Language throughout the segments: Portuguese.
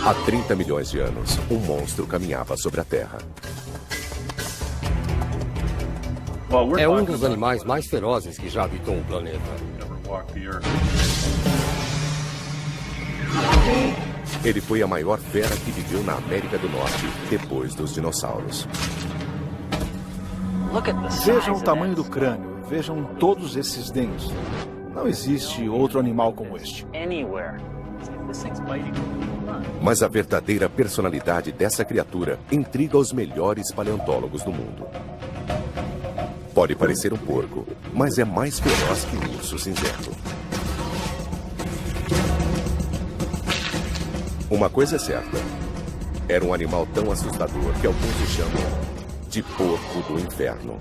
Há 30 milhões de anos, um monstro caminhava sobre a Terra. É um dos animais mais ferozes que já habitou o planeta. Ele foi a maior fera que viveu na América do Norte, depois dos dinossauros. Vejam o tamanho do crânio, vejam todos esses dentes. Não existe outro animal como este. Mas a verdadeira personalidade dessa criatura intriga os melhores paleontólogos do mundo. Pode parecer um porco, mas é mais feroz que um urso cinzento. Uma coisa é certa. Era um animal tão assustador que alguns o chamam de porco do inferno.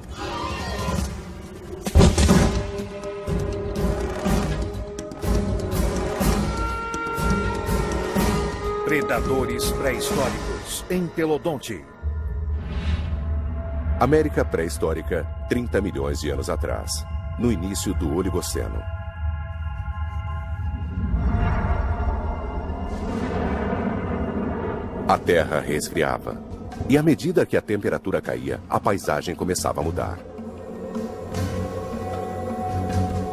Predadores pré-históricos, Entelodonte. América pré-histórica, 30 milhões de anos atrás, no início do Oligoceno. A Terra resfriava, e à medida que a temperatura caía, a paisagem começava a mudar.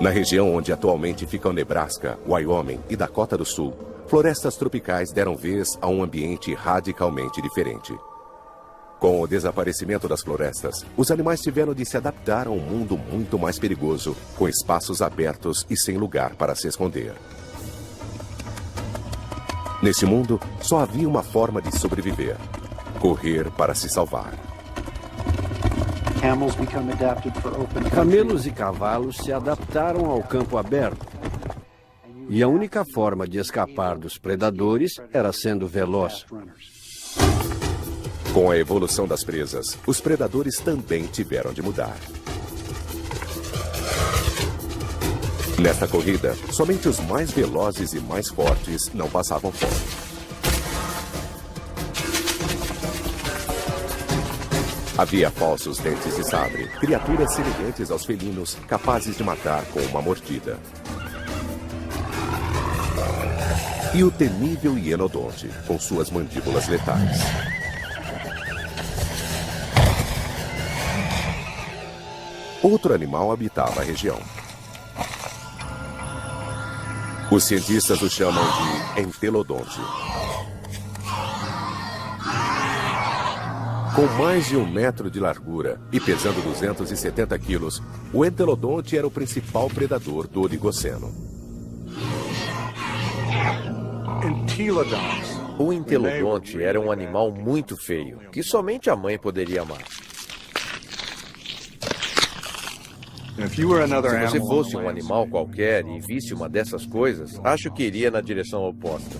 Na região onde atualmente ficam Nebraska, Wyoming e Dakota do Sul, florestas tropicais deram vez a um ambiente radicalmente diferente. Com o desaparecimento das florestas, os animais tiveram de se adaptar a um mundo muito mais perigoso, com espaços abertos e sem lugar para se esconder. Nesse mundo, só havia uma forma de sobreviver: correr para se salvar. Camelos e cavalos se adaptaram ao campo aberto. E a única forma de escapar dos predadores era sendo veloz. Com a evolução das presas, os predadores também tiveram de mudar. Nesta corrida, somente os mais velozes e mais fortes não passavam fome. Havia falsos dentes de sabre, criaturas semelhantes aos felinos, capazes de matar com uma mordida. E o temível hienodonte, com suas mandíbulas letais. Outro animal habitava a região. Os cientistas o chamam de entelodonte. Com mais de 1 metro de largura e pesando 270 quilos, o entelodonte era o principal predador do Oligoceno. O entelodonte era um animal muito feio, que somente a mãe poderia amar. Se você fosse um animal qualquer e visse uma dessas coisas, acho que iria na direção oposta.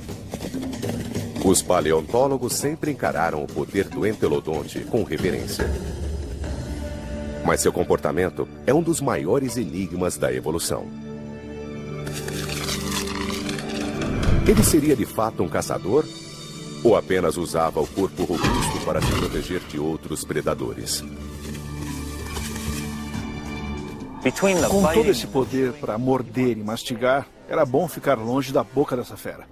Os paleontólogos sempre encararam o poder do entelodonte com reverência. Mas seu comportamento é um dos maiores enigmas da evolução. Ele seria de fato um caçador? Ou apenas usava o corpo robusto para se proteger de outros predadores? Com todo esse poder para morder e mastigar, era bom ficar longe da boca dessa fera.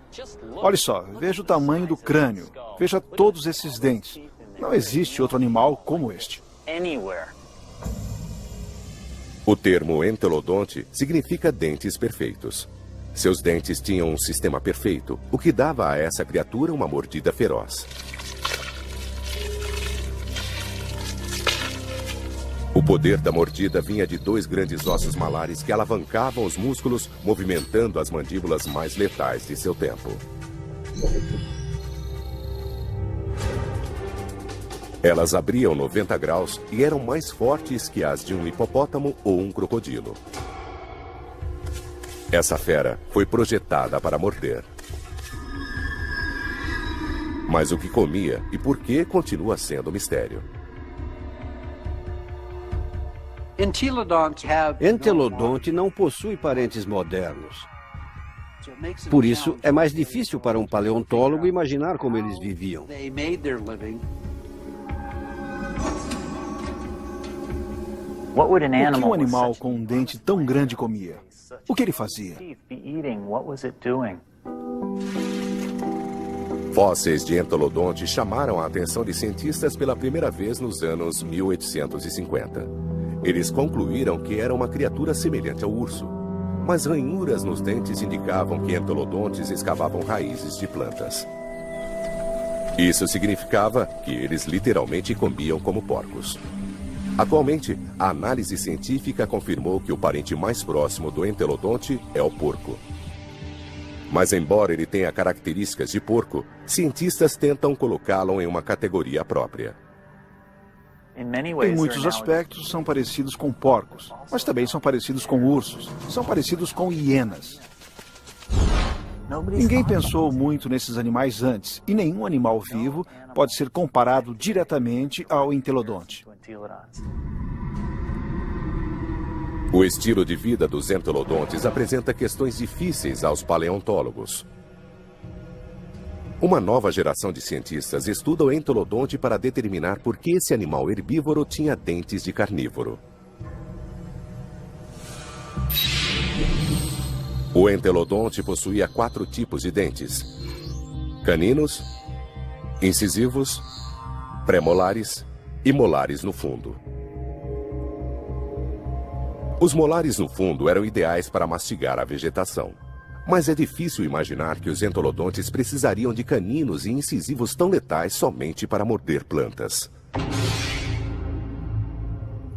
Olha só, veja o tamanho do crânio, veja todos esses dentes. Não existe outro animal como este. O termo entelodonte significa dentes perfeitos. Seus dentes tinham um sistema perfeito, o que dava a essa criatura uma mordida feroz. O poder da mordida vinha de 2 grandes ossos malares que alavancavam os músculos, movimentando as mandíbulas mais letais de seu tempo. Elas abriam 90 graus e eram mais fortes que as de um hipopótamo ou um crocodilo. Essa fera foi projetada para morder. Mas o que comia e por que continua sendo um mistério. Entelodonte não possui parentes modernos. Por isso, é mais difícil para um paleontólogo imaginar como eles viviam. O que um animal com um dente tão grande comia? O que ele fazia? Fósseis de entolodonte chamaram a atenção de cientistas pela primeira vez nos anos 1850. Eles concluíram que era uma criatura semelhante ao urso, mas ranhuras nos dentes indicavam que entolodontes escavavam raízes de plantas. Isso significava que eles literalmente comiam como porcos. Atualmente, a análise científica confirmou que o parente mais próximo do entelodonte é o porco. Mas embora ele tenha características de porco, cientistas tentam colocá-lo em uma categoria própria. Em muitos aspectos, são parecidos com porcos, mas também são parecidos com ursos, são parecidos com hienas. Ninguém pensou muito nesses animais antes, e nenhum animal vivo pode ser comparado diretamente ao entelodonte. O estilo de vida dos entelodontes apresenta questões difíceis aos paleontólogos. Uma nova geração de cientistas estuda o entelodonte para determinar por que esse animal herbívoro tinha dentes de carnívoro. O entelodonte possuía 4 tipos de dentes: caninos, incisivos, premolares e molares no fundo. Os molares no fundo eram ideais para mastigar a vegetação. Mas é difícil imaginar que os entolodontes precisariam de caninos e incisivos tão letais somente para morder plantas.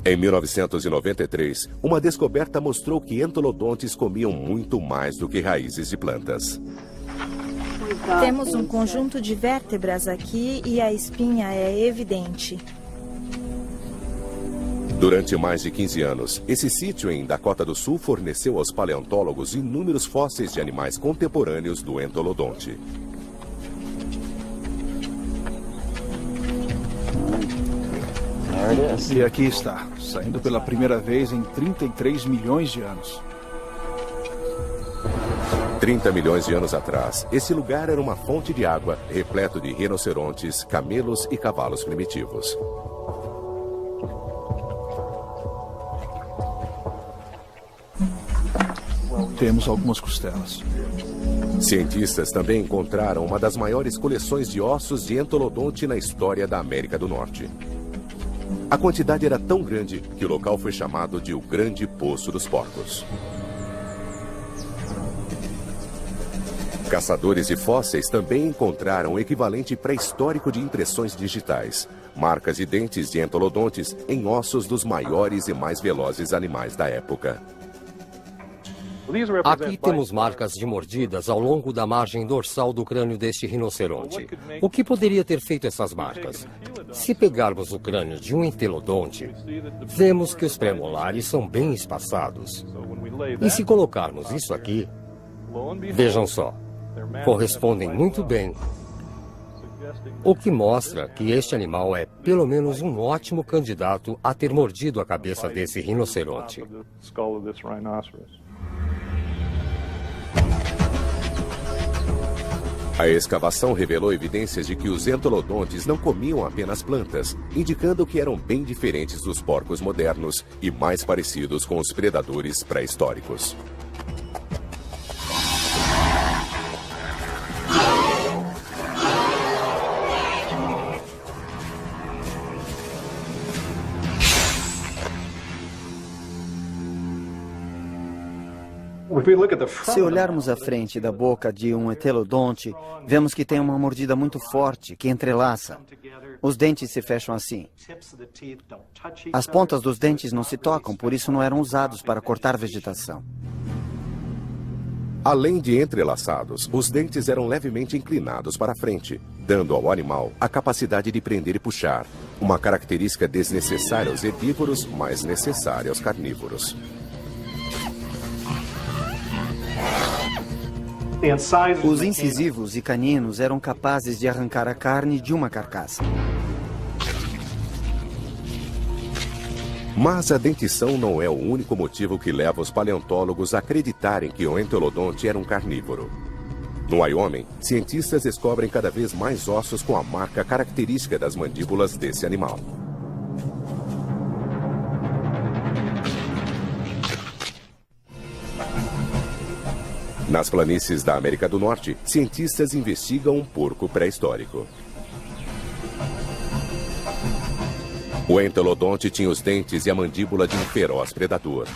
Em 1993, uma descoberta mostrou que entolodontes comiam muito mais do que raízes de plantas. Temos um conjunto de vértebras aqui e a espinha é evidente. Durante mais de 15 anos, esse sítio em Dakota do Sul forneceu aos paleontólogos inúmeros fósseis de animais contemporâneos do entolodonte. E aqui está, saindo pela primeira vez em 33 milhões de anos. 30 milhões de anos atrás, esse lugar era uma fonte de água, repleto de rinocerontes, camelos e cavalos primitivos. Temos algumas costelas. Cientistas também encontraram uma das maiores coleções de ossos de entolodonte na história da América do Norte. A quantidade era tão grande que o local foi chamado de o Grande Poço dos Porcos. Caçadores de fósseis também encontraram o equivalente pré-histórico de impressões digitais, marcas de dentes de entolodontes em ossos dos maiores e mais velozes animais da época. Aqui temos marcas de mordidas ao longo da margem dorsal do crânio deste rinoceronte. O que poderia ter feito essas marcas? Se pegarmos o crânio de um entelodonte, vemos que os premolares são bem espaçados. E se colocarmos isso aqui, vejam só, correspondem muito bem. O que mostra que este animal é pelo menos um ótimo candidato a ter mordido a cabeça desse rinoceronte. A escavação revelou evidências de que os entolodontes não comiam apenas plantas, indicando que eram bem diferentes dos porcos modernos e mais parecidos com os predadores pré-históricos. Se olharmos a frente da boca de um entelodonte, vemos que tem uma mordida muito forte, que entrelaça. Os dentes se fecham assim. As pontas dos dentes não se tocam, por isso não eram usados para cortar vegetação. Além de entrelaçados, os dentes eram levemente inclinados para frente, dando ao animal a capacidade de prender e puxar, uma característica desnecessária aos herbívoros, mas necessária aos carnívoros. Os incisivos e caninos eram capazes de arrancar a carne de uma carcaça. Mas a dentição não é o único motivo que leva os paleontólogos a acreditarem que o entelodonte era um carnívoro. No Wyoming, cientistas descobrem cada vez mais ossos com a marca característica das mandíbulas desse animal. Nas planícies da América do Norte, cientistas investigam um porco pré-histórico. O entelodonte tinha os dentes e a mandíbula de um feroz predador.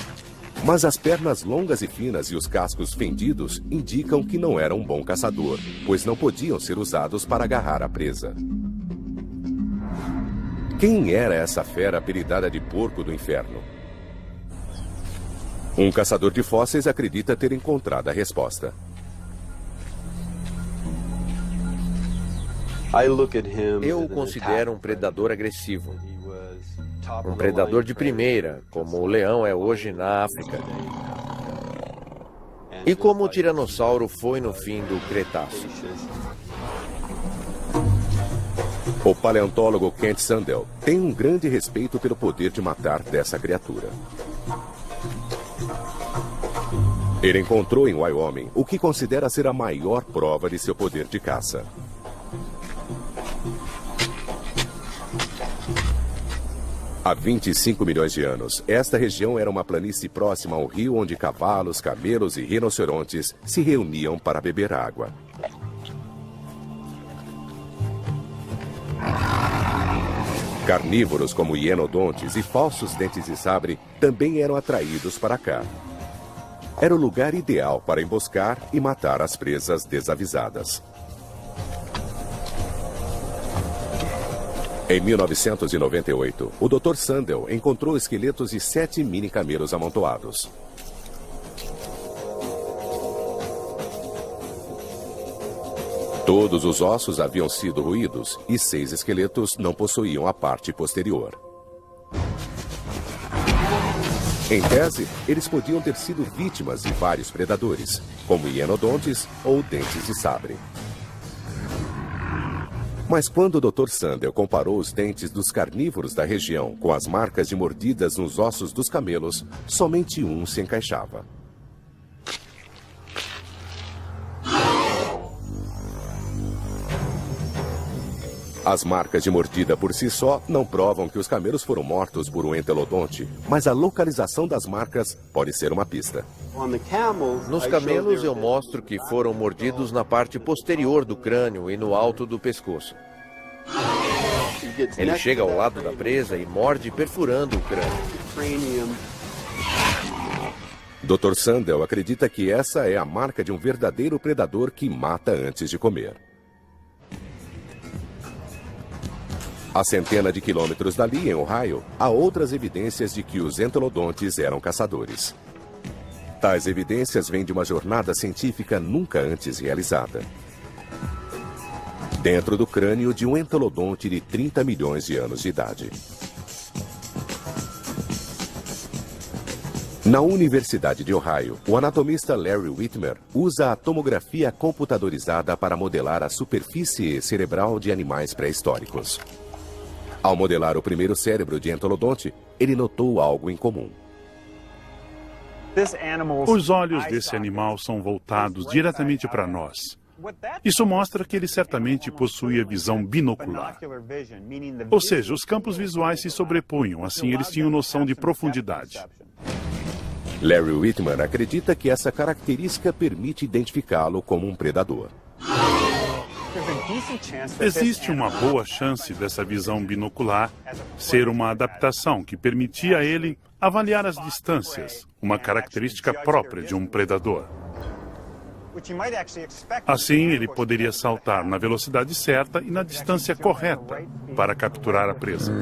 Mas as pernas longas e finas e os cascos fendidos indicam que não era um bom caçador, pois não podiam ser usados para agarrar a presa. Quem era essa fera apelidada de porco do inferno? Um caçador de fósseis acredita ter encontrado a resposta. Eu o considero um predador agressivo. Um predador de primeira, como o leão é hoje na África. E como o tiranossauro foi no fim do Cretáceo. O paleontólogo Kent Sandel tem um grande respeito pelo poder de matar dessa criatura. Ele encontrou em Wyoming o que considera ser a maior prova de seu poder de caça. Há 25 milhões de anos, esta região era uma planície próxima ao rio onde cavalos, camelos e rinocerontes se reuniam para beber água. Carnívoros como hienodontes e falsos dentes de sabre também eram atraídos para cá. Era o lugar ideal para emboscar e matar as presas desavisadas. Em 1998, o Dr. Sandel encontrou esqueletos de 7 mini-camelos amontoados. Todos os ossos haviam sido roídos e 6 esqueletos não possuíam a parte posterior. Em tese, eles podiam ter sido vítimas de vários predadores, como hienodontes ou dentes de sabre. Mas quando o Dr. Sandel comparou os dentes dos carnívoros da região com as marcas de mordidas nos ossos dos camelos, somente um se encaixava. As marcas de mordida por si só não provam que os camelos foram mortos por um entelodonte, mas a localização das marcas pode ser uma pista. Nos camelos eu mostro que foram mordidos na parte posterior do crânio e no alto do pescoço. Ele chega ao lado da presa e morde perfurando o crânio. Dr. Sandel acredita que essa é a marca de um verdadeiro predador que mata antes de comer. A centenas de quilômetros dali, em Ohio, há outras evidências de que os entelodontes eram caçadores. Tais evidências vêm de uma jornada científica nunca antes realizada. Dentro do crânio de um entelodonte de 30 milhões de anos de idade. Na Universidade de Ohio, o anatomista Larry Whitmer usa a tomografia computadorizada para modelar a superfície cerebral de animais pré-históricos. Ao modelar o primeiro cérebro de entelodonte, ele notou algo em comum. Os olhos desse animal são voltados diretamente para nós. Isso mostra que ele certamente possuía visão binocular. Ou seja, os campos visuais se sobrepunham, assim eles tinham noção de profundidade. Larry Whitmer acredita que essa característica permite identificá-lo como um predador. Existe uma boa chance dessa visão binocular ser uma adaptação que permitia a ele avaliar as distâncias, uma característica própria de um predador. Assim, ele poderia saltar na velocidade certa e na distância correta para capturar a presa.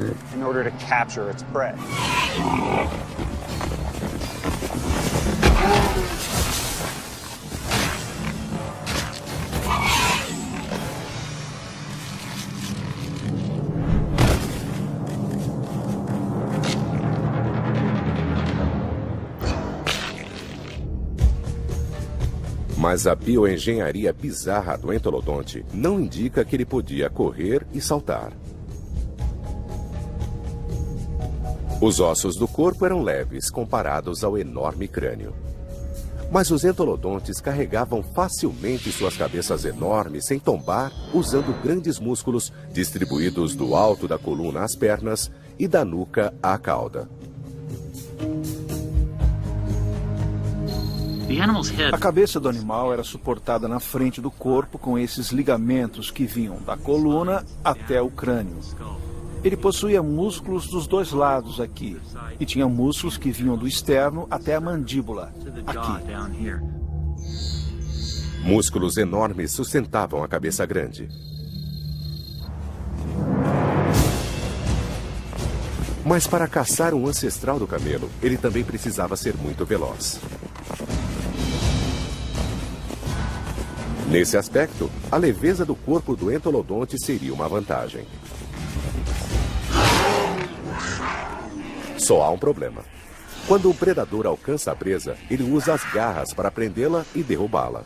Mas a bioengenharia bizarra do entelodonte não indica que ele podia correr e saltar. Os ossos do corpo eram leves comparados ao enorme crânio. Mas os entelodontes carregavam facilmente suas cabeças enormes sem tombar, usando grandes músculos distribuídos do alto da coluna às pernas e da nuca à cauda. A cabeça do animal era suportada na frente do corpo com esses ligamentos que vinham da coluna até o crânio. Ele possuía músculos dos dois lados aqui e tinha músculos que vinham do externo até a mandíbula, aqui. Músculos enormes sustentavam a cabeça grande. Mas para caçar um ancestral do camelo, ele também precisava ser muito veloz. Nesse aspecto, a leveza do corpo do entolodonte seria uma vantagem. Só há um problema. Quando o predador alcança a presa, ele usa as garras para prendê-la e derrubá-la.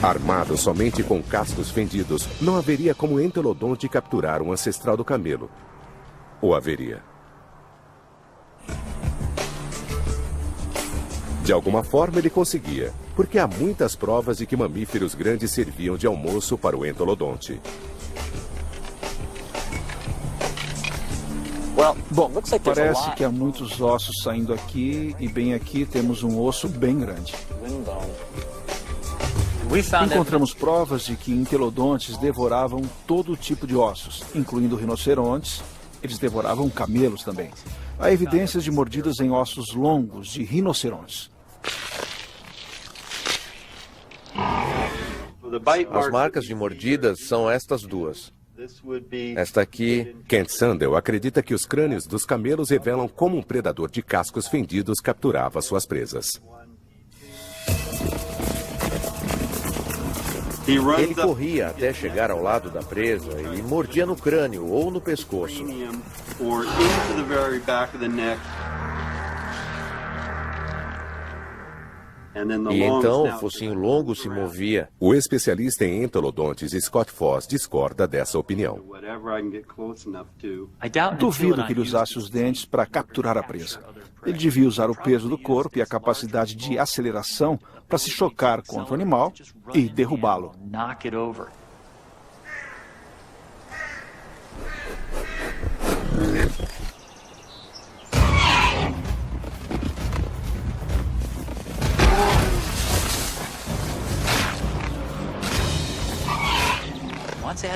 Armado somente com cascos fendidos, não haveria como o entolodonte capturar um ancestral do camelo. Ou haveria? De alguma forma ele conseguia, porque há muitas provas de que mamíferos grandes serviam de almoço para o entolodonte. Bom, parece que há muitos ossos saindo aqui e bem aqui temos um osso bem grande. Encontramos provas de que entelodontes devoravam todo tipo de ossos, incluindo rinocerontes. Eles devoravam camelos também. Há evidências de mordidas em ossos longos de rinocerontes. As marcas de mordidas são estas duas. Esta aqui... Kent Sandel acredita que os crânios dos camelos revelam como um predador de cascos fendidos capturava suas presas. Ele corria até chegar ao lado da presa e mordia no crânio ou no pescoço. E então o focinho longo se movia. O especialista em entolodontes Scott Foss discorda dessa opinião. Duvido que ele usasse os dentes para capturar a presa. Ele devia usar o peso do corpo e a capacidade de aceleração para se chocar contra o animal e derrubá-lo.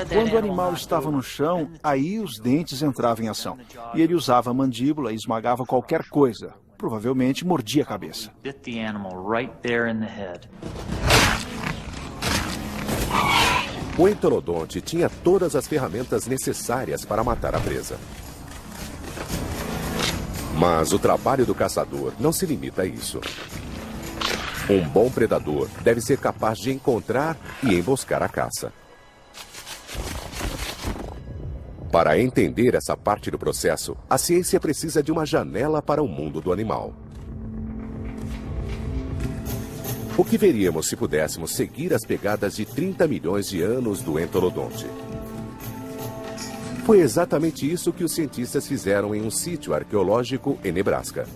Quando o animal estava no chão, aí os dentes entravam em ação. E ele usava a mandíbula e esmagava qualquer coisa. Provavelmente mordia a cabeça. O entolodonte tinha todas as ferramentas necessárias para matar a presa. Mas o trabalho do caçador não se limita a isso. Um bom predador deve ser capaz de encontrar e emboscar a caça. Para entender essa parte do processo, a ciência precisa de uma janela para o mundo do animal. O que veríamos se pudéssemos seguir as pegadas de 30 milhões de anos do entolodonte? Foi exatamente isso que os cientistas fizeram em um sítio arqueológico em Nebraska.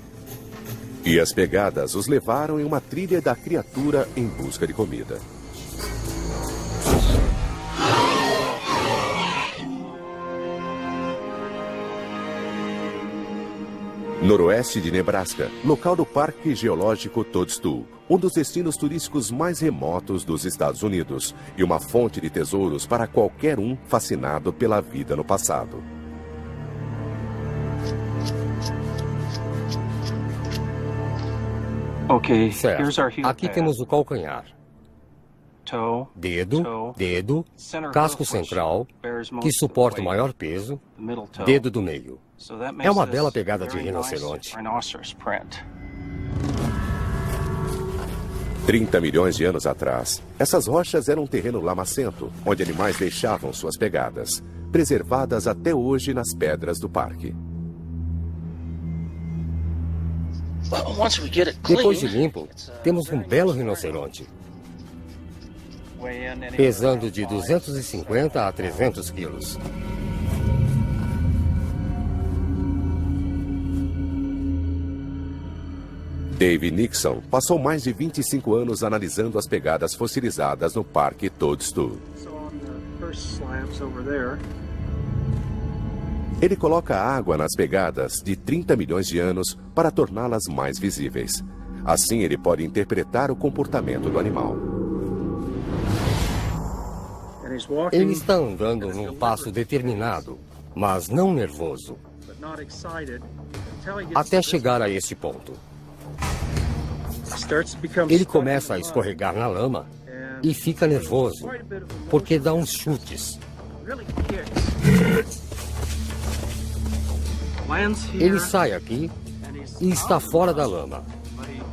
E as pegadas os levaram em uma trilha da criatura em busca de comida. Noroeste de Nebraska, local do Parque Geológico Toadstool, um dos destinos turísticos mais remotos dos Estados Unidos e uma fonte de tesouros para qualquer um fascinado pela vida no passado. Certo. Aqui temos o calcanhar. Dedo, casco central, que suporta o maior peso, dedo do meio. É uma bela pegada de rinoceronte. 30 milhões de anos atrás, essas rochas eram um terreno lamacento, onde animais deixavam suas pegadas, preservadas até hoje nas pedras do parque. Depois de limpo, temos um belo rinoceronte, pesando de 250 a 300 quilos. Dave Nixon passou mais de 25 anos analisando as pegadas fossilizadas no Parque Toadstool. Ele coloca água nas pegadas de 30 milhões de anos para torná-las mais visíveis. Assim, ele pode interpretar o comportamento do animal. Ele está andando num passo determinado, mas não nervoso, até chegar a esse ponto. Ele começa a escorregar na lama e fica nervoso, porque dá uns chutes. Ele sai aqui e está fora da lama,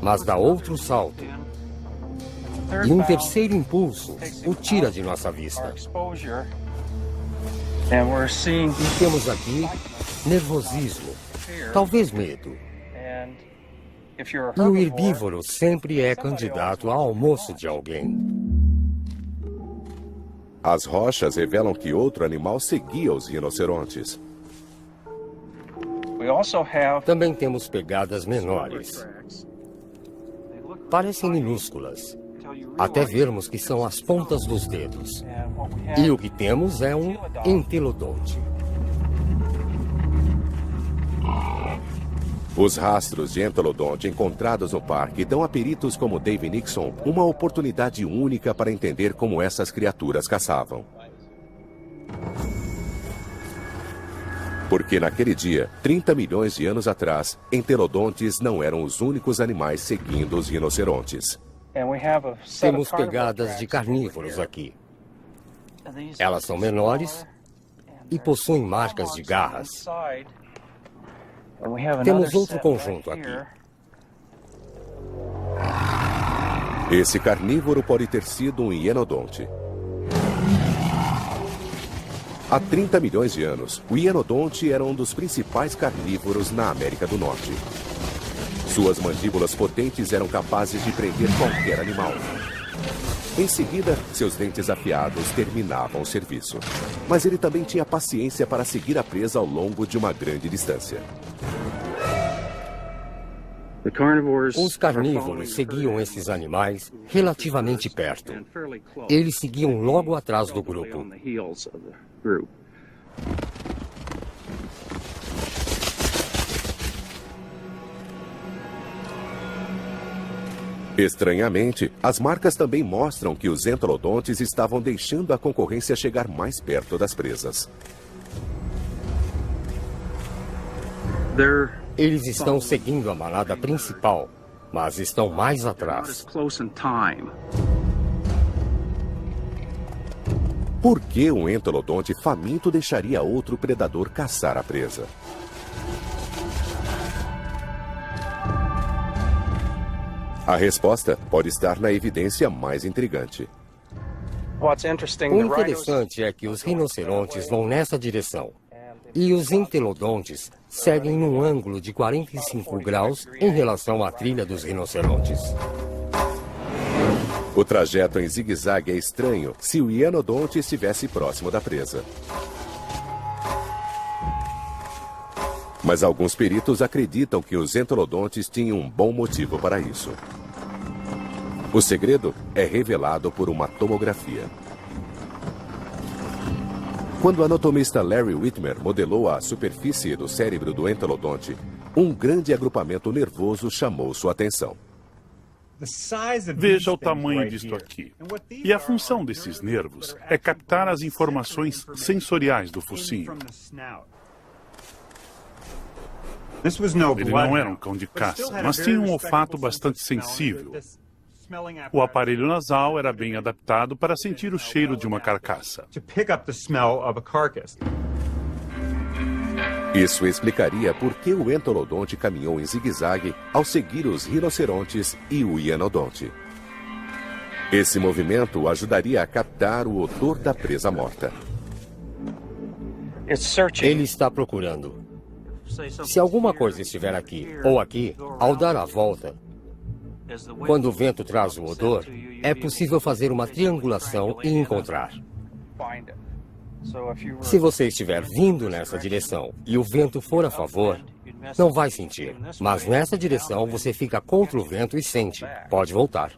mas dá outro salto. E um terceiro impulso o tira de nossa vista. E temos aqui nervosismo, talvez medo. E o herbívoro sempre é candidato a almoço de alguém. As rochas revelam que outro animal seguia os rinocerontes. Também temos pegadas menores. Parecem minúsculas, até vermos que são as pontas dos dedos. E o que temos é um entelodonte. Os rastros de entelodonte encontrados no parque dão a peritos como Dave Nixon uma oportunidade única para entender como essas criaturas caçavam. Porque naquele dia, 30 milhões de anos atrás, entelodontes não eram os únicos animais seguindo os rinocerontes. Temos pegadas de carnívoros aqui. Elas são menores e possuem marcas de garras. Temos outro conjunto aqui. Esse carnívoro pode ter sido um hienodonte. Há 30 milhões de anos, o hienodonte era um dos principais carnívoros na América do Norte. Suas mandíbulas potentes eram capazes de prender qualquer animal. Em seguida, seus dentes afiados terminavam o serviço. Mas ele também tinha paciência para seguir a presa ao longo de uma grande distância. Os carnívoros seguiam esses animais relativamente perto. Eles seguiam logo atrás do grupo. Estranhamente, as marcas também mostram que os entelodontes estavam deixando a concorrência chegar mais perto das presas. Eles estão seguindo a manada principal, mas estão mais atrás. Por que um entelodonte faminto deixaria outro predador caçar a presa? A resposta pode estar na evidência mais intrigante. O interessante é que os rinocerontes vão nessa direção e os entelodontes seguem num ângulo de 45 graus em relação à trilha dos rinocerontes. O trajeto em zigue-zague é estranho se o hienodonte estivesse próximo da presa. Mas alguns peritos acreditam que os entelodontes tinham um bom motivo para isso. O segredo é revelado por uma tomografia. Quando o anatomista Larry Whitmer modelou a superfície do cérebro do entelodonte, um grande agrupamento nervoso chamou sua atenção. Veja o tamanho disto aqui. E a função desses nervos é captar as informações sensoriais do focinho. Ele não era um cão de caça, mas tinha um olfato bastante sensível. O aparelho nasal era bem adaptado para sentir o cheiro de uma carcaça. Isso explicaria por que o entelodonte caminhou em zigue-zague ao seguir os rinocerontes e o hienodonte. Esse movimento o ajudaria a captar o odor da presa morta. Ele está procurando. Se alguma coisa estiver aqui ou aqui, ao dar a volta, quando o vento traz o odor, é possível fazer uma triangulação e encontrar. Se você estiver vindo nessa direção e o vento for a favor, não vai sentir. Mas nessa direção você fica contra o vento e sente. Pode voltar.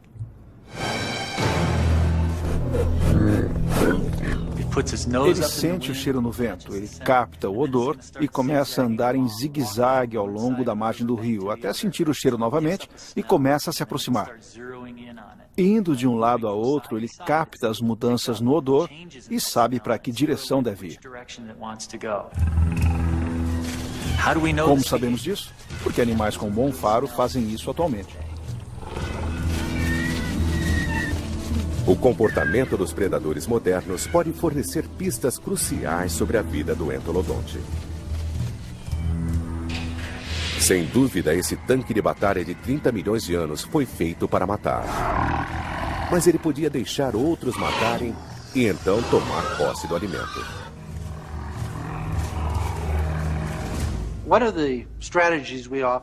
Ele sente o cheiro no vento, ele capta o odor e começa a andar em zigue-zague ao longo da margem do rio, até sentir o cheiro novamente e começa a se aproximar. Indo de um lado a outro, ele capta as mudanças no odor e sabe para que direção deve ir. Como sabemos disso? Porque animais com bom faro fazem isso atualmente. O comportamento dos predadores modernos pode fornecer pistas cruciais sobre a vida do entolodonte. Sem dúvida, esse tanque de batalha de 30 milhões de anos foi feito para matar. Mas ele podia deixar outros matarem e então tomar posse do alimento.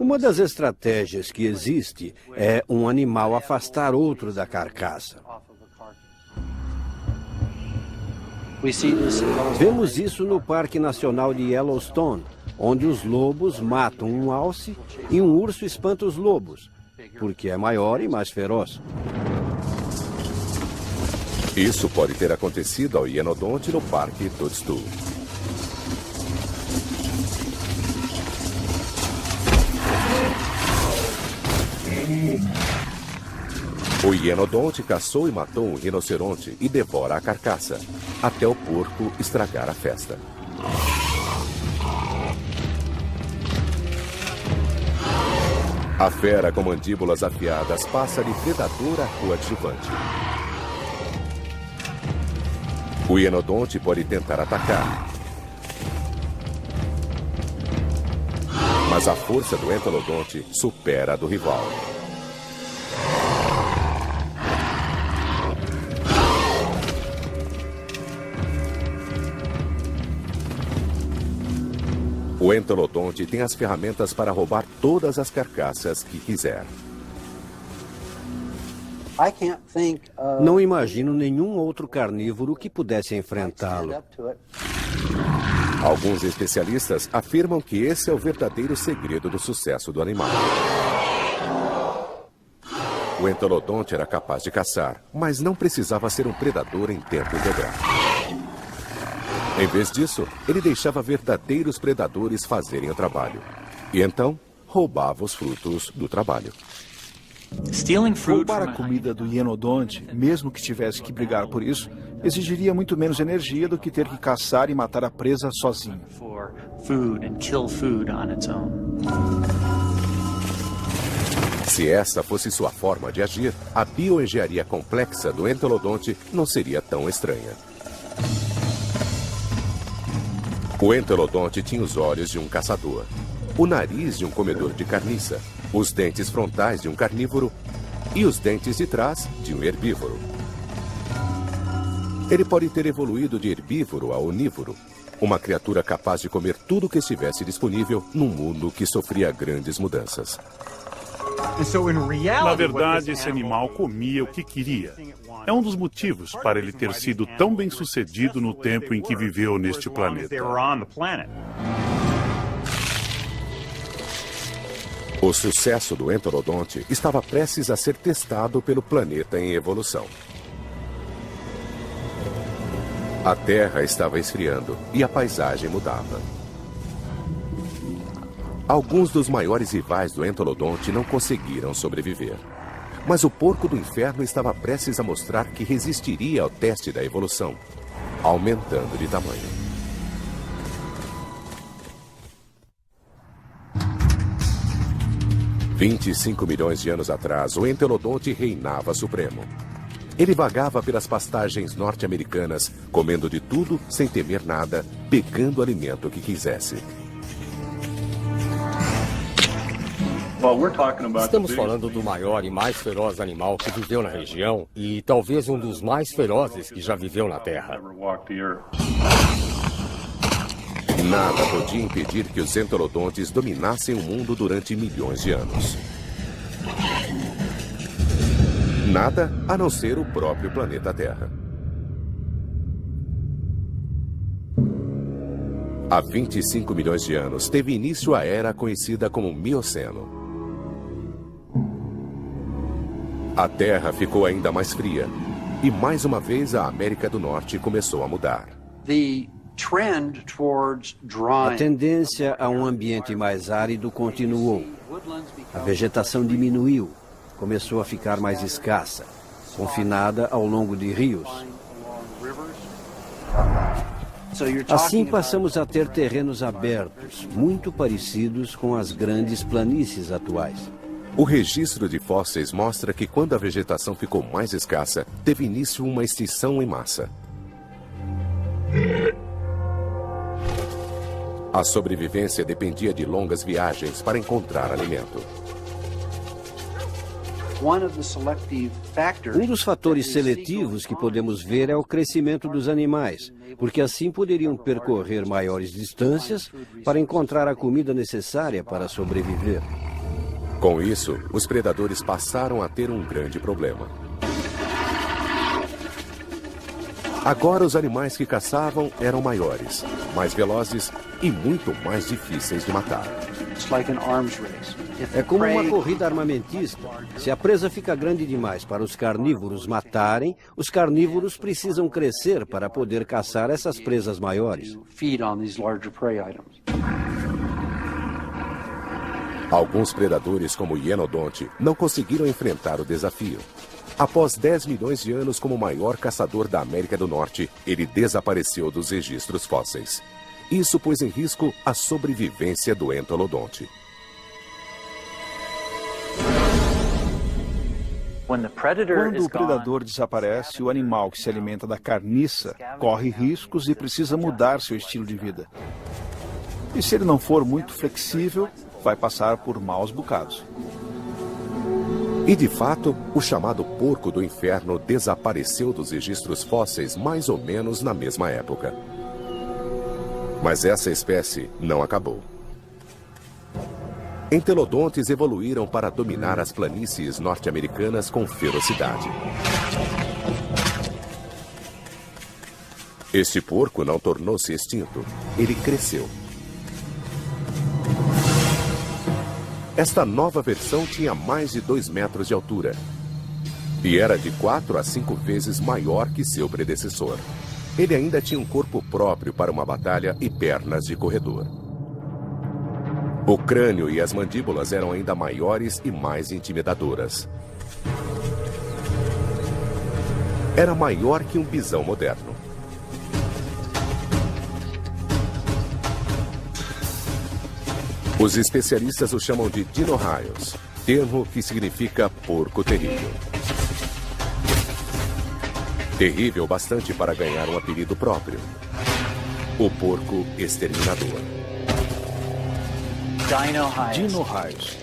Uma das estratégias que existe é um animal afastar outro da carcaça. Vemos isso no Parque Nacional de Yellowstone, onde os lobos matam um alce e um urso espanta os lobos, porque é maior e mais feroz. Isso pode ter acontecido ao hienodonte no Parque Toadstool. O hienodonte caçou e matou um rinoceronte e devora a carcaça, até o porco estragar a festa. A fera com mandíbulas afiadas passa de predador a coadjuvante. O hienodonte pode tentar atacar, mas a força do entolodonte supera a do rival. O entolodonte tem as ferramentas para roubar todas as carcaças que quiser. Não imagino nenhum outro carnívoro que pudesse enfrentá-lo. Alguns especialistas afirmam que esse é o verdadeiro segredo do sucesso do animal. O entolodonte era capaz de caçar, mas não precisava ser um predador em tempo integral. Em vez disso, ele deixava verdadeiros predadores fazerem o trabalho. E então, roubava os frutos do trabalho. Roubar a comida do hienodonte, mesmo que tivesse que brigar por isso, exigiria muito menos energia do que ter que caçar e matar a presa sozinho. Se essa fosse sua forma de agir, a bioengenharia complexa do entolodonte não seria tão estranha. O entolodonte tinha os olhos de um caçador, o nariz de um comedor de carniça, os dentes frontais de um carnívoro e os dentes de trás de um herbívoro. Ele pode ter evoluído de herbívoro a onívoro, uma criatura capaz de comer tudo que estivesse disponível num mundo que sofria grandes mudanças. Na verdade, esse animal comia o que queria. É um dos motivos para ele ter sido tão bem-sucedido no tempo em que viveu neste planeta. O sucesso do entolodonte estava prestes a ser testado pelo planeta em evolução. A Terra estava esfriando e a paisagem mudava. Alguns dos maiores rivais do entolodonte não conseguiram sobreviver. Mas o porco do inferno estava prestes a mostrar que resistiria ao teste da evolução, aumentando de tamanho. $25 milhões de anos atrás, o entolodonte reinava supremo. Ele vagava pelas pastagens norte-americanas, comendo de tudo sem temer nada, pegando o alimento que quisesse. Estamos falando do maior e mais feroz animal que viveu na região e talvez um dos mais ferozes que já viveu na Terra. Nada podia impedir que os entolodontes dominassem o mundo durante milhões de anos. Nada a não ser o próprio planeta Terra. Há 25 milhões de anos, teve início a era conhecida como Mioceno. A Terra ficou ainda mais fria, e mais uma vez a América do Norte começou a mudar. A tendência a um ambiente mais árido continuou. A vegetação diminuiu, começou a ficar mais escassa, confinada ao longo de rios. Assim passamos a ter terrenos abertos, muito parecidos com as grandes planícies atuais. O registro de fósseis mostra que quando a vegetação ficou mais escassa, teve início uma extinção em massa. A sobrevivência dependia de longas viagens para encontrar alimento. Um dos fatores seletivos que podemos ver é o crescimento dos animais, porque assim poderiam percorrer maiores distâncias para encontrar a comida necessária para sobreviver. Com isso, os predadores passaram a ter um grande problema. Agora os animais que caçavam eram maiores, mais velozes e muito mais difíceis de matar. É como uma corrida armamentista. Se a presa fica grande demais para os carnívoros matarem, os carnívoros precisam crescer para poder caçar essas presas maiores. Alguns predadores, como o hienodonte, não conseguiram enfrentar o desafio. Após 10 milhões de anos como o maior caçador da América do Norte, ele desapareceu dos registros fósseis. Isso pôs em risco a sobrevivência do entelodonte. Quando o predador desaparece, o animal que se alimenta da carniça corre riscos e precisa mudar seu estilo de vida. E se ele não for muito flexível, vai passar por maus bocados. E de fato, o chamado porco do inferno desapareceu dos registros fósseis mais ou menos na mesma época. Mas essa espécie não acabou. Entelodontes evoluíram para dominar as planícies norte-americanas com ferocidade. Este porco não tornou-se extinto, ele cresceu. Esta nova versão tinha mais de 2 metros de altura e era de 4 a 5 vezes maior que seu predecessor. Ele ainda tinha um corpo próprio para uma batalha e pernas de corredor. O crânio e as mandíbulas eram ainda maiores e mais intimidadoras. Era maior que um bisão moderno. Os especialistas o chamam de Dinosaurus, termo que significa porco terrível. Terrível bastante para ganhar um apelido próprio: o porco exterminador. Dinosaurus.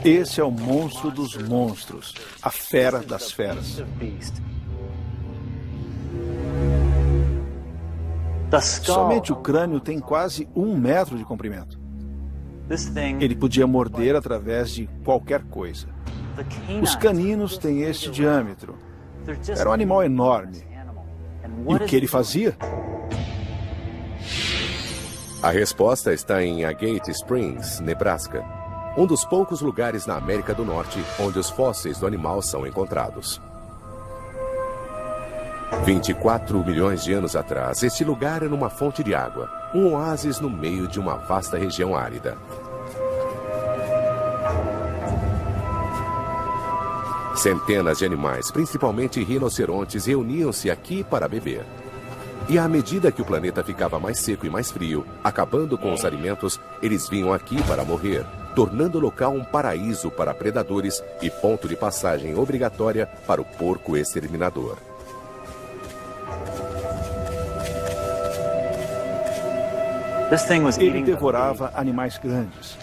Esse é o monstro dos monstros, a fera das feras. Somente o crânio tem quase 1 metro de comprimento. Ele podia morder através de qualquer coisa. Os caninos têm este diâmetro. Era um animal enorme. E o que ele fazia? A resposta está em Agate Springs, Nebraska, um dos poucos lugares na América do Norte onde os fósseis do animal são encontrados. 24 milhões de anos atrás, este lugar era uma fonte de água, um oásis no meio de uma vasta região árida. Centenas de animais, principalmente rinocerontes, reuniam-se aqui para beber. E à medida que o planeta ficava mais seco e mais frio, acabando com os alimentos, eles vinham aqui para morrer, tornando o local um paraíso para predadores e ponto de passagem obrigatória para o porco exterminador. Ele devorava animais grandes.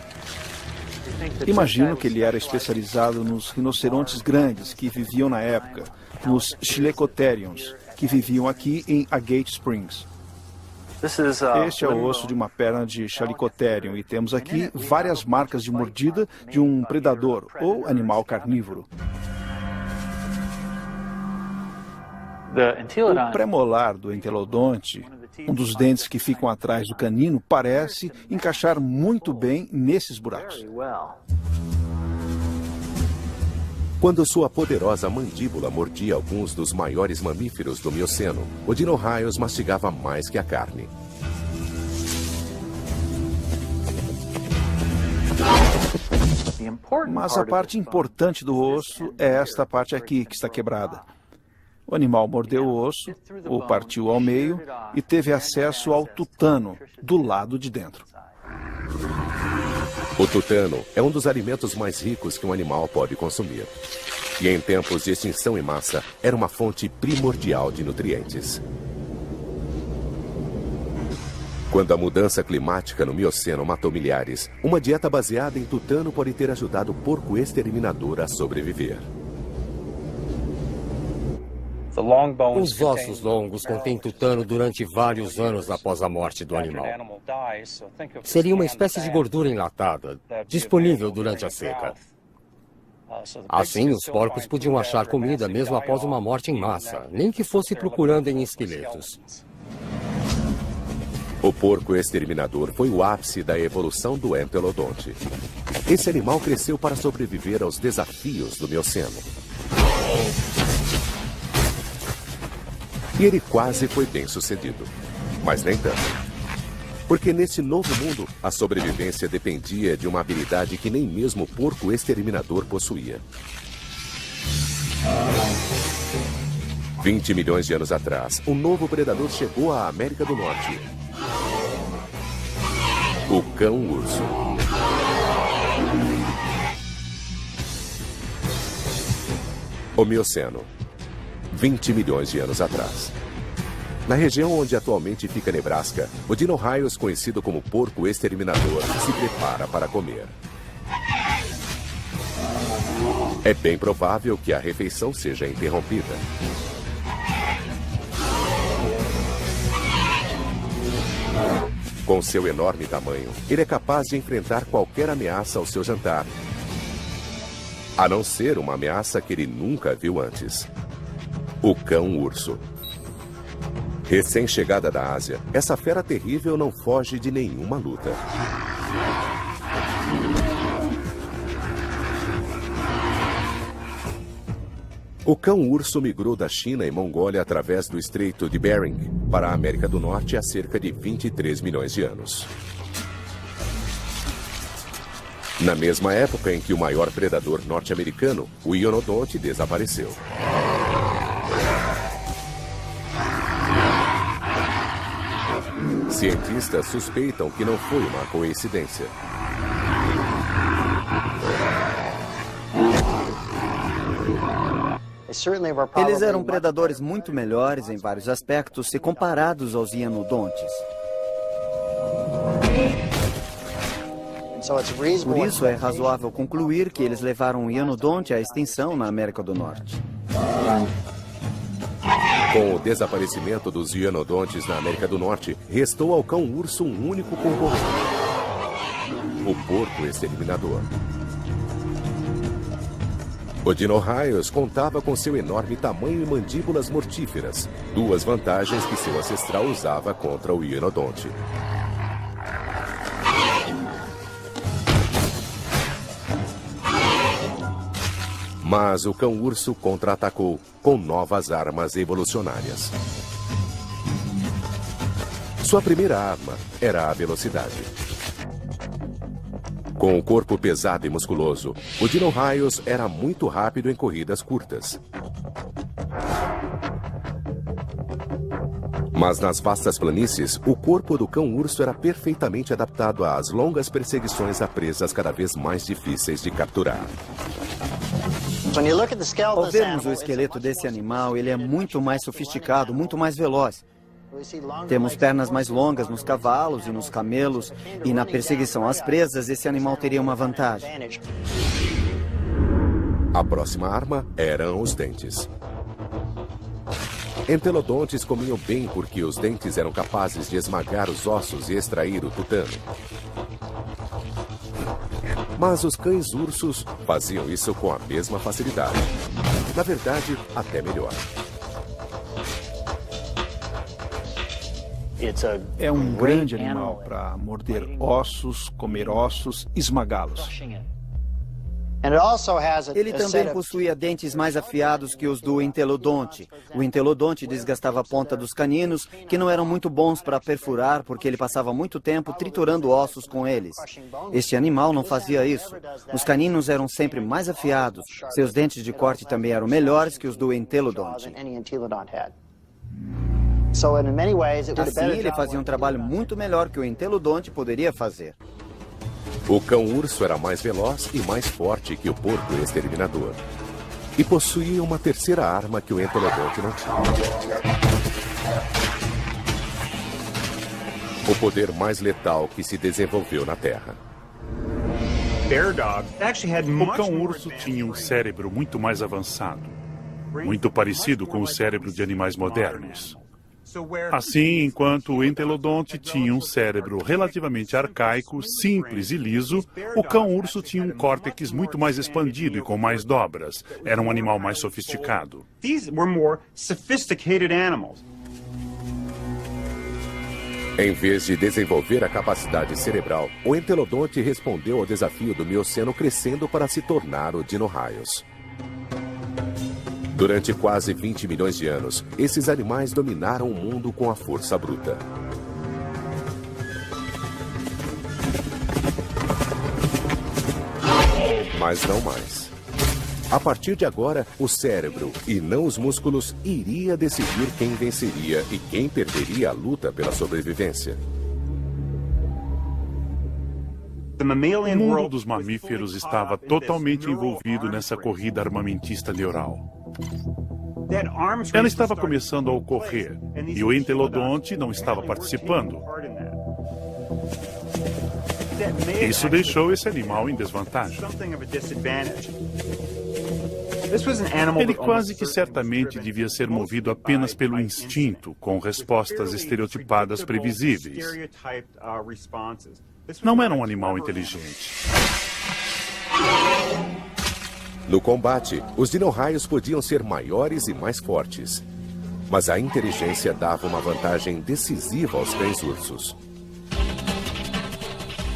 Imagino que ele era especializado nos rinocerontes grandes que viviam na época, nos Chilicotheriums, que viviam aqui em Agate Springs. Este é o osso de uma perna de Chalicotherium e temos aqui várias marcas de mordida de um predador ou animal carnívoro. O premolar do entelodonte, um dos dentes que ficam atrás do canino, parece encaixar muito bem nesses buracos. Quando sua poderosa mandíbula mordia alguns dos maiores mamíferos do Mioceno, o Dino-Raios mastigava mais que a carne. Mas a parte importante do osso é esta parte aqui, que está quebrada. O animal mordeu o osso, o partiu ao meio e teve acesso ao tutano, do lado de dentro. O tutano é um dos alimentos mais ricos que um animal pode consumir. E em tempos de extinção em massa, era uma fonte primordial de nutrientes. Quando a mudança climática no Mioceno matou milhares, uma dieta baseada em tutano pode ter ajudado o porco exterminador a sobreviver. Os ossos longos contêm tutano durante vários anos após a morte do animal. Seria uma espécie de gordura enlatada, disponível durante a seca. Assim, os porcos podiam achar comida mesmo após uma morte em massa, nem que fosse procurando em esqueletos. O porco exterminador foi o ápice da evolução do entelodonte. Esse animal cresceu para sobreviver aos desafios do Mioceno. E ele quase foi bem sucedido, mas nem tanto. Porque nesse novo mundo, a sobrevivência dependia de uma habilidade que nem mesmo o porco exterminador possuía. 20 milhões de anos atrás, um novo predador chegou à América do Norte. O cão-urso. O Mioceno. 20 milhões de anos atrás. Na região onde atualmente fica Nebraska, o Dino-Raios, conhecido como porco exterminador, se prepara para comer. É bem provável que a refeição seja interrompida. Com seu enorme tamanho, ele é capaz de enfrentar qualquer ameaça ao seu jantar, a não ser uma ameaça que ele nunca viu antes. O cão-urso. Recém-chegada da Ásia, essa fera terrível não foge de nenhuma luta. O cão-urso migrou da China e Mongólia através do Estreito de Bering para a América do Norte há cerca de 23 milhões de anos. Na mesma época em que o maior predador norte-americano, o Ionodonte, desapareceu. Cientistas suspeitam que não foi uma coincidência. Eles eram predadores muito melhores em vários aspectos se comparados aos Ionodontes. Por isso é razoável concluir que eles levaram o Ionodonte à extinção na América do Norte. Com o desaparecimento dos Ionodontes na América do Norte, restou ao cão-urso um único concorrente: o porco exterminador. O Dino-Raios contava com seu enorme tamanho e mandíbulas mortíferas, duas vantagens que seu ancestral usava contra o Ionodonte. Mas o cão-urso contra-atacou com novas armas evolucionárias. Sua primeira arma era a velocidade. Com o corpo pesado e musculoso, o Dino-Raios era muito rápido em corridas curtas. Mas nas vastas planícies, o corpo do cão-urso era perfeitamente adaptado às longas perseguições a presas cada vez mais difíceis de capturar. Ao vermos o esqueleto desse animal, ele é muito mais sofisticado, muito mais veloz. Temos pernas mais longas nos cavalos e nos camelos, e na perseguição às presas, esse animal teria uma vantagem. A próxima arma eram os dentes. Entelodontes comiam bem porque os dentes eram capazes de esmagar os ossos e extrair o tutano. Mas os cães-ursos faziam isso com a mesma facilidade. Na verdade, até melhor. É um grande animal para morder ossos, comer ossos, esmagá-los. Ele também possuía dentes mais afiados que os do entelodonte. O entelodonte desgastava a ponta dos caninos, que não eram muito bons para perfurar, porque ele passava muito tempo triturando ossos com eles. Este animal não fazia isso. Os caninos eram sempre mais afiados. Seus dentes de corte também eram melhores que os do entelodonte. Assim, ele fazia um trabalho muito melhor que o entelodonte poderia fazer. O cão-urso era mais veloz e mais forte que o porco exterminador. E possuía uma terceira arma que o entelodonte não tinha. O poder mais letal que se desenvolveu na Terra. O cão-urso tinha um cérebro muito mais avançado, muito parecido com o cérebro de animais modernos. Assim, enquanto o entelodonte tinha um cérebro relativamente arcaico, simples e liso, o cão-urso tinha um córtex muito mais expandido e com mais dobras. Era um animal mais sofisticado. Em vez de desenvolver a capacidade cerebral, o entelodonte respondeu ao desafio do Mioceno crescendo para se tornar o Dino-Raios. Durante quase 20 milhões de anos, esses animais dominaram o mundo com a força bruta. Mas não mais. A partir de agora, o cérebro, e não os músculos, iria decidir quem venceria e quem perderia a luta pela sobrevivência. O mundo dos mamíferos estava totalmente envolvido nessa corrida armamentista neural. Ela estava começando a ocorrer e o entelodonte não estava participando. Isso deixou esse animal em desvantagem. Ele quase que certamente devia ser movido apenas pelo instinto, com respostas estereotipadas previsíveis. Não era um animal inteligente. No combate, os Dino-Raios podiam ser maiores e mais fortes. Mas a inteligência dava uma vantagem decisiva aos cães-ursos.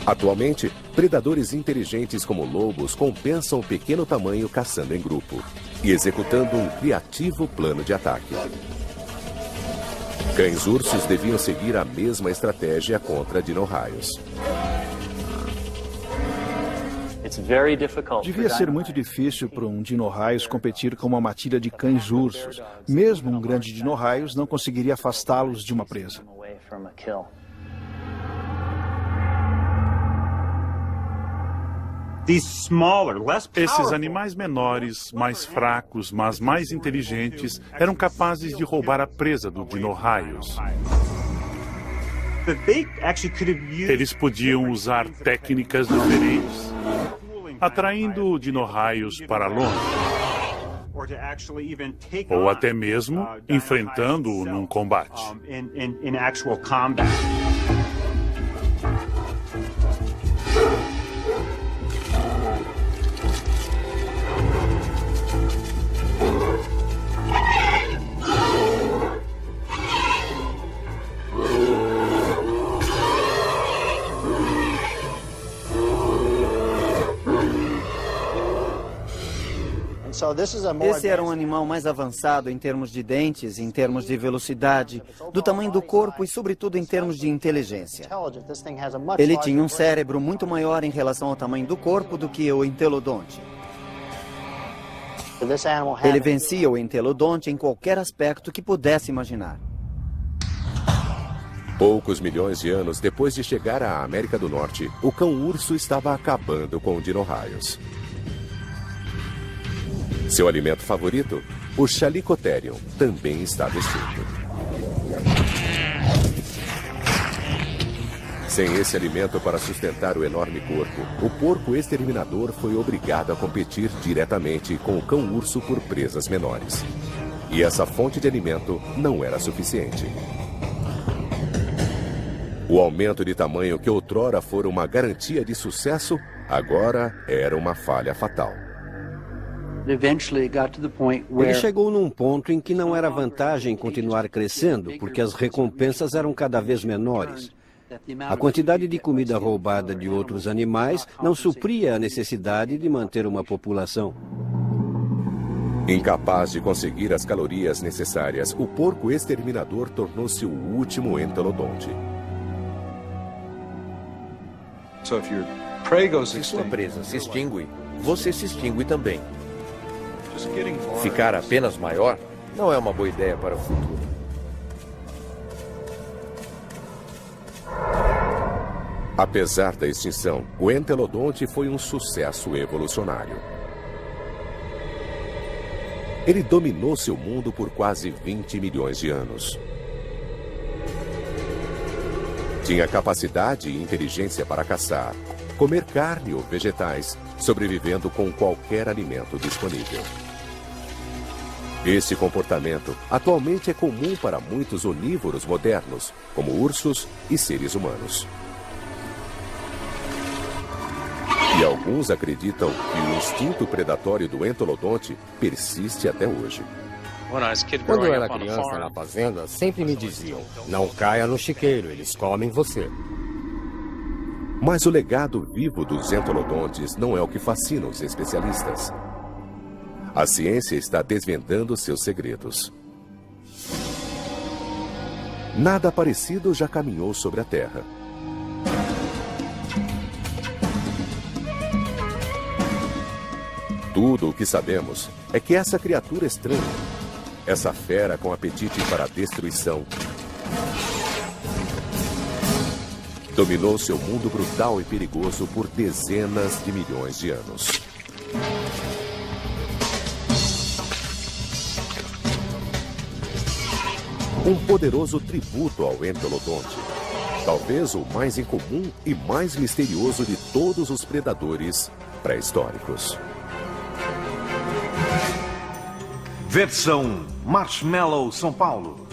Atualmente, predadores inteligentes como lobos compensam o pequeno tamanho caçando em grupo e executando um criativo plano de ataque. Cães-ursos deviam seguir a mesma estratégia contra Dino-Raios. Devia ser muito difícil para um Dino-Raios competir com uma matilha de cães-ursos. Mesmo um grande Dino-Raios não conseguiria afastá-los de uma presa. Esses animais menores, mais fracos, mas mais inteligentes, eram capazes de roubar a presa do Dino-Raios. Eles podiam usar técnicas diferentes, atraindo o Dino-Raios para longe, ou até mesmo enfrentando-o num combate. Esse era um animal mais avançado em termos de dentes, em termos de velocidade, do tamanho do corpo e, sobretudo, em termos de inteligência. Ele tinha um cérebro muito maior em relação ao tamanho do corpo do que o entelodonte. Ele vencia o entelodonte em qualquer aspecto que pudesse imaginar. Poucos milhões de anos depois de chegar à América do Norte, o cão-urso estava acabando com o Dino-Raios. Seu alimento favorito, o Chalicotherium, também estava extinto. Sem esse alimento para sustentar o enorme corpo, o porco exterminador foi obrigado a competir diretamente com o cão-urso por presas menores. E essa fonte de alimento não era suficiente. O aumento de tamanho que outrora fora uma garantia de sucesso, agora era uma falha fatal. Ele chegou num ponto em que não era vantagem continuar crescendo, porque as recompensas eram cada vez menores. A quantidade de comida roubada de outros animais não supria a necessidade de manter uma população. Incapaz de conseguir as calorias necessárias, o porco exterminador tornou-se o último entelodonte. Se sua presa se extingue, você se extingue também. Ficar apenas maior não é uma boa ideia para o futuro. Apesar da extinção, o entelodonte foi um sucesso evolucionário. Ele dominou seu mundo por quase 20 milhões de anos. Tinha capacidade e inteligência para caçar, comer carne ou vegetais, sobrevivendo com qualquer alimento disponível. Esse comportamento atualmente é comum para muitos onívoros modernos, como ursos e seres humanos. E alguns acreditam que o instinto predatório do entelodonte persiste até hoje. Quando eu era criança na fazenda, sempre me diziam: não caia no chiqueiro, eles comem você. Mas o legado vivo dos entelodontes não é o que fascina os especialistas. A ciência está desvendando seus segredos. Nada parecido já caminhou sobre a Terra. Tudo o que sabemos é que essa criatura estranha, essa fera com apetite para a destruição, dominou seu mundo brutal e perigoso por dezenas de milhões de anos. Um poderoso tributo ao entelodonte, talvez o mais incomum e mais misterioso de todos os predadores pré-históricos. Versão Marshmallow São Paulo.